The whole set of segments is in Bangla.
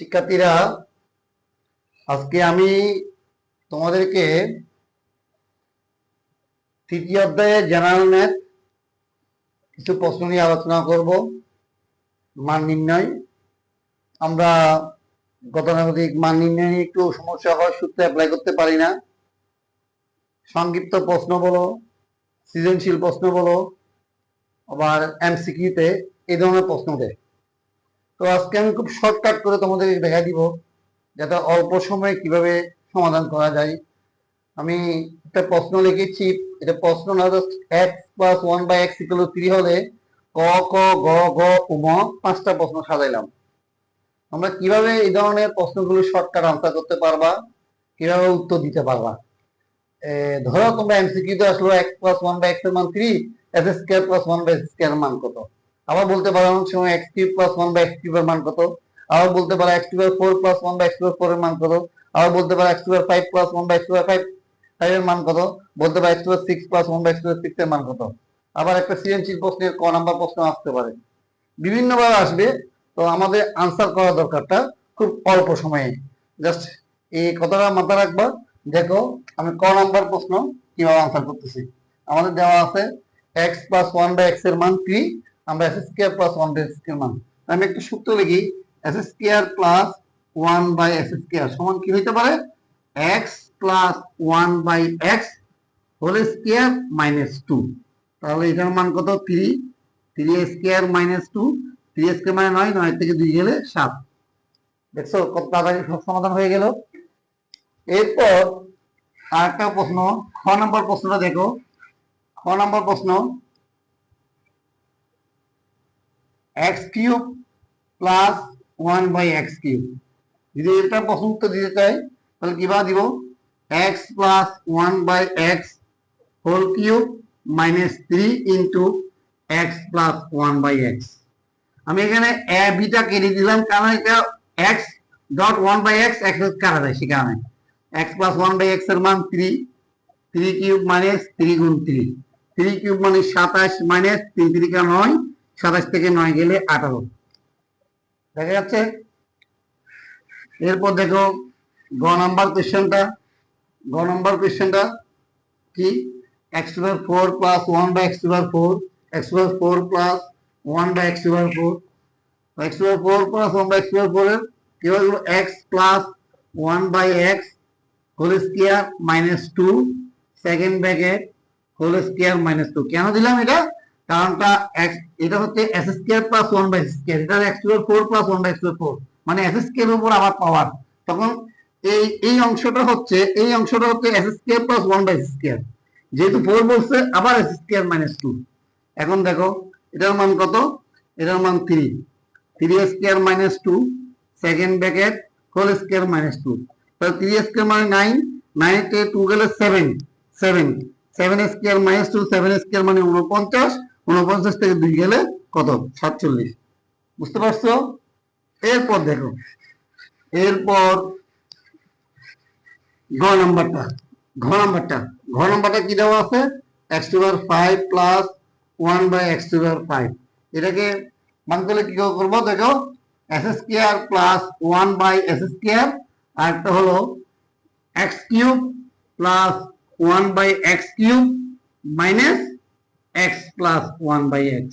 শিক্ষার্থীরা, আজকে আমি তোমাদেরকে তৃতীয় অধ্যায়ে জেনারেল ম্যাথ কিছু প্রশ্ন নিয়ে আলোচনা করব। মান নির্ণয়। আমরা গতানুগতিক মান নির্ণয় নিয়ে একটু সমস্যা হয়, সূত্র অ্যাপ্লাই করতে পারি না। সংক্ষিপ্ত প্রশ্ন বলো, সৃজনশীল প্রশ্ন বলো, আবার এমসিকিউতে এই ধরনের প্রশ্ন দেয়। তো আজকে আমি খুব শর্টকাট করে তোমাদের দেখা দিব যাতে অল্প সময়ে কিভাবে সমাধান করা যায়। আমি একটা প্রশ্ন লিখেছি, এটা প্রশ্ন না, জাস্ট x+1/x=3 হলে ক ক গ ঘ উম 5টা প্রশ্ন সাজাইলাম। আমরা কিভাবে এই ধরনের প্রশ্নগুলো শর্টকাট আনসার করতে পারবা, কিভাবে উত্তর দিতে পারবা। ধরো তোমরা এমসিকিউতে আসলো x+1/x এর মান 3, x2+1/x² এর মান কত। আবার বলতে পারো অনেক সময় x3+1/x³ এর মান কত। আবার বলতে পারো x2/4+1/x4 এর মান কত। আবার বলতে পারো x2/5+1/x5 এর মান কত। বলতে পারো x2/6+1/x6 এর মান কত। আবার একটা সৃজনশীল প্রশ্নের ক নাম্বার প্রশ্ন আসতে পারে, বিভিন্নভাবে আসবে। তো আমাদের আনসার করা দরকারটা খুব অল্প সময়ে। জাস্ট এই কথাটা মাথায় রাখবা। দেখো আমি ক নাম্বার প্রশ্ন কিভাবে আনসার করতেছি। আমাদের দেওয়া আছে x+1/x এর মান 3, আমরা x2+1/x এর মান। আমি একটা সূত্র লিখি, x2+1/x² সমান কি হইতে পারে, x+1/x হোল স্কয়ার মাইনাস 2। তাহলে এটার মান কত, 3, 3 স্কয়ার মাইনাস 2, 3 স্কয়ার মানে 9, 9 থেকে 2 গেলে 7। দেখছো কত তাড়াতাড়ি সব সমাধান হয়ে গেল। এরপর আরেকটা প্রশ্ন, খ নম্বর প্রশ্নটা দেখো। খ নম্বর প্রশ্ন, x³ + 1/x³। যদি এটা প্রশ্ন উত্তর দিতে চাই তাহলে কিভাবে দিব, x+1/x whole cube minus 3 into x+1/x। আমি এখানে এ বিটা কেটে দিলাম, কারণ এটা x.1/x কাটা যায়, সে কারণে x+1/x এর মান 3, 3 কিউব মাইনাস 3 গুণ 3, 3 কিউব মানে 27 মাইনাস 3 3 9, 27 থেকে 9 গেলে 18। দেখা যাচ্ছে। এরপর দেখো গ নাম্বার কোশ্চেনটা। গ নাম্বার কোশ্চেনটা কি, x⁴ + 1/x⁴, x⁴ + 1/x⁴, x⁴ + 1/x⁴ এর কি হলো, x+1/x whole square minus 2 second bracket whole square minus 2। কেন দিলাম এটা, কারণটা এটা হচ্ছে s² + 1/x², এটা x⁴ + 1/x⁴, মানে s² এর উপর আবার পাওয়ার। তখন এই অংশটা হচ্ছে s² + 1/x², যেহেতু 4 বলছে আবার s² - 2। এখন দেখো এটার মান কত, এটার মান 3, 3 square - 2 second bracket whole square -2। তাহলে 3 মানে 9, 9 থেকে 2 গেলে 7, 7 7 স্কয়ার - 2, 7 স্কয়ার মানে 49, 49 থেকে 2 গেলে কত, 47। বুঝতে পারছো। এরপর দেখো, এরপর ঘ নাম্বারটা, ঘ নাম্বারটা কি দেওয়া আছে, x⁵ + 1/x⁵। এটাকে মান করলে কি করবো, দেখো s² + 1/s², আর একটা হলো x³ + 1/x³ minus x + 1/x।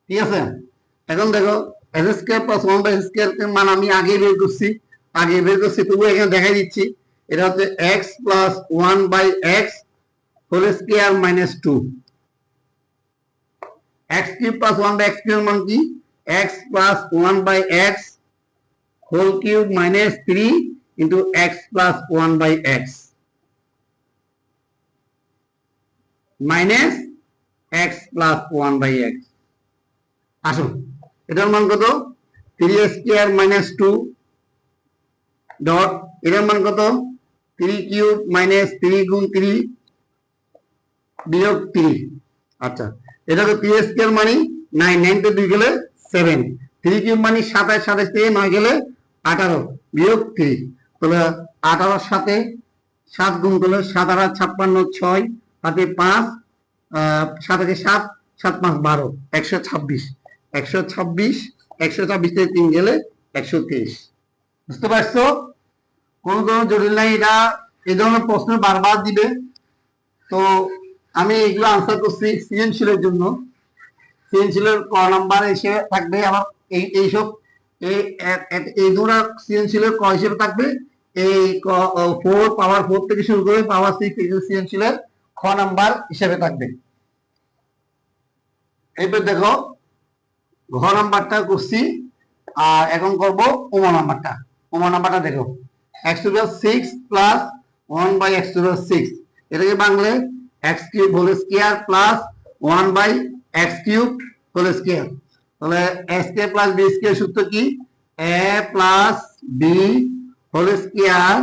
ঠিক আছে। এখন দেখো s² + 1/s² এর মান আমি আগে বের করছি, তবু এখানে দেখাই দিচ্ছি। এটা হচ্ছে x + 1/x whole square minus 2। x³ + 1/x³ এর মান কি, x + 1/x whole cube minus 3 into x + 1/x minus x + 1/x। আসুন, এটার মান কত, 3² - 2 ডট, এটার মান কত, 3 কিউব মাইনাস 3 গুণ 3 বিয়োগ 3। আচ্ছা, এটা তো 3² মানে 9, 9 থেকে 2 গেলে 7, 3 কিউব মানে 27, 27 থেকে 9 গেলে 18 বিয়োগ 3। তাহলে 18 সাথে 7 গুণ করলে 7 8 56, 6 হাতে 5, 7 থেকে 7, 7 5 12, 126, 126 থেকে 3 গেলে 123। বুঝতে পারছো? কোনো জটিল নাই, এটা এই ধরনের প্রশ্ন বারবার দিবে। তো আমি এগুলো আনসার করছি সৃজনশীলের জন্য। সৃজনশীলের ক নাম্বার এসে থাকবে আমার এইসব এই দুটো সৃজনশীলের ক হিসেবে থাকবে এই 4 থেকে শুরু করে পাওয়ার 6 সৃজনশীলের খ নাম্বার হিসেবে থাকবে। এবার দেখো ঘ নাম্বারটা করছি, আর এখন করব ওমা নাম্বারটা। ওমা নাম্বারটা দেখো x6 প্লাস 1/x6, এটাকে বাংলায় x³ whole square plus 1/x³ whole square. তাহলে a² প্লাস b স্কয়ার সূত্র কি? a plus b whole square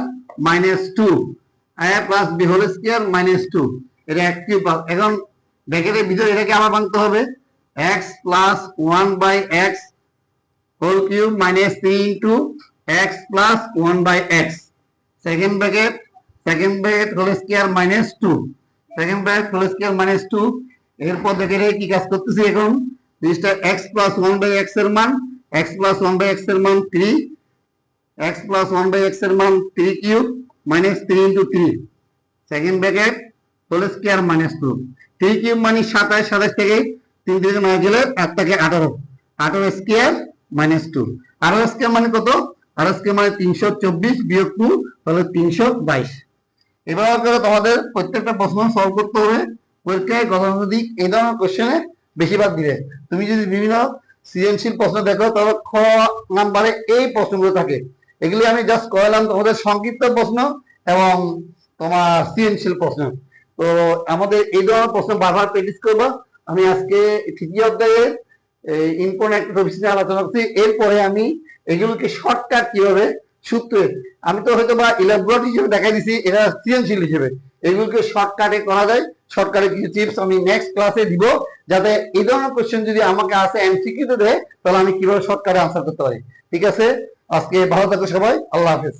minus 2, a plus b whole square minus 2, এটা x³। এখন ব্র্যাকেটের ভিতরে এটাকে আবার ভাঙতে হবে, x plus 1/x whole cube minus 3 into x plus 1/x, second bracket whole square minus 2, second bracket whole square minus 2। এরপর দেখে কি কাজ করতেছি এখন, জিনিসটা x প্লাস 1/x এর মান, x প্লাস 1/x এর মান 3, x প্লাস 1/x এর মান 3 cube minus 3 into 3, second bracket whole square minus 2, 3 cube মানে 27, 27 থেকে 3 থেকে 9 গেলে 8 থেকে 18, 18 স্কয়ার মাইনাস 2। 18 স্কয়ার মানে কত? 18 স্কয়ার মানে 324 বিয়োগ 2, তাহলে 322। এবার করে তোমাদের প্রত্যেকটা প্রশ্ন সলভ করতে হবে। পরীক্ষায় গতানুগতিক এই ধরনের কোশ্চেনে বেশিরভাগ দিবে। তুমি যদি বিভিন্ন সৃজনশীল প্রশ্ন দেখো তাহলে খ নাম্বারে এই প্রশ্নগুলো থাকে। এগুলি আমি জাস্ট করালাম তোমাদের সংক্ষিপ্ত প্রশ্ন এবং তোমার সৃজনশীল প্রশ্ন। তো আমাদের এই ধরনের প্রশ্ন বারবার প্র্যাকটিস করবো। আমি আজকে তৃতীয় অধ্যায়ের ইম্পর্টেন্ট একটা টপিক নিয়ে আলোচনা করছি। এরপরে আমি এগুলোকে শর্টকাট কিভাবে সূত্রে, আমি তো হয়তো বা ইলাবোরেট হিসেবে দেখাই দিছি, এটা সৃজনশীল হিসেবে এগুলোকে শর্টকাটে করা যায়। শর্টকাটে কিছু টিপস আমি নেক্সট ক্লাসে দিব, যাতে এই ধরনের কোশ্চেন যদি আমাকে আসে এমসিকিউ তে দেয় তাহলে আমি কিভাবে শর্টকাটে আনসার করতে পারি। ঠিক আছে, আজকে ভালো থাকো সবাই, আল্লাহ হাফেজ।